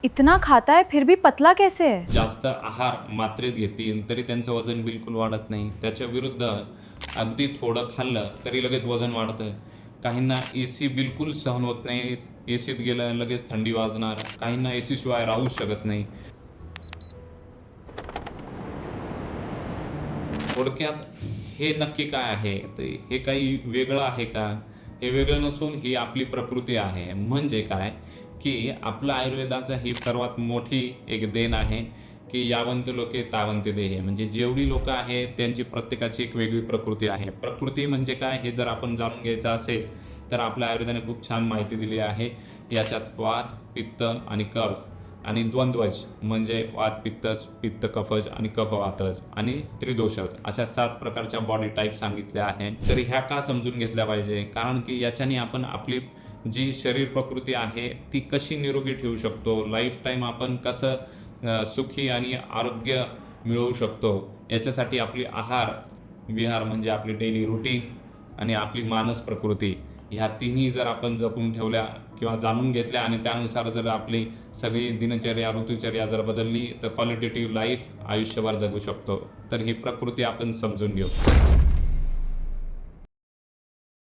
इतना खाता है फिर भी पतला कैसे है? जास्त आहार मात्रेत घेतील तरी त्यांचं वजन बिलकुल वाढत नाही. त्याच्या विरुद्ध अगदी थोडं खाल्लं तरी लगेच वजन वाढतं. काहींना एसी बिलकुल सहन होत नाही. एसीत गेलं लगेच थंडी वाजणार. काहींना एसी शिवाय राहूच शकत नाही. थोडक्यात हे नक्की काय आहे? तर हे काही वेगळं आहे का? हे वेगळं नसून ही आपली प्रकृती आहे. म्हणजे काय, की आपलं आयुर्वेदाचं ही सर्वात मोठी एक देण आहे, की यावंत लोके तावंत देहे. म्हणजे जेवढी लोकं आहेत त्यांची प्रत्येकाची एक वेगळी प्रकृती आहे. प्रकृती म्हणजे काय हे जर आपण जाणून घ्यायचं असेल, तर आपल्या आयुर्वेदाने खूप छान माहिती दिली आहे. याच्यात वात, पित्त आणि कफ आणि द्वंद्वज म्हणजे वात पित्तज, पित्त कफज आणि कफ वातज आणि त्रिदोषज अशा 7 प्रकारच्या बॉडी टाईप सांगितल्या आहेत. तर ह्या का समजून घेतल्या पाहिजे? कारण की याच्याने आपण आपली जी शरीर प्रकृती आहे ती कशी निरोगी ठेवू शकतो, लाईफ टाईम आपण कसं सुखी आणि आरोग्य मिळवू शकतो, याच्यासाठी आपली विहार म्हणजे आपली डेली रुटीन आणि आपली मानस प्रकृती ह्या तिन्ही जर आपण जपून ठेवल्या किंवा जाणून घेतल्या आणि त्यानुसार जर आपली सगळी दिनचर्या, ऋतुचर्या जर बदलली तर क्वालिटेटिव्ह लाईफ आयुष्यभर जगू शकतो. तर ही प्रकृती आपण समजून घेऊ.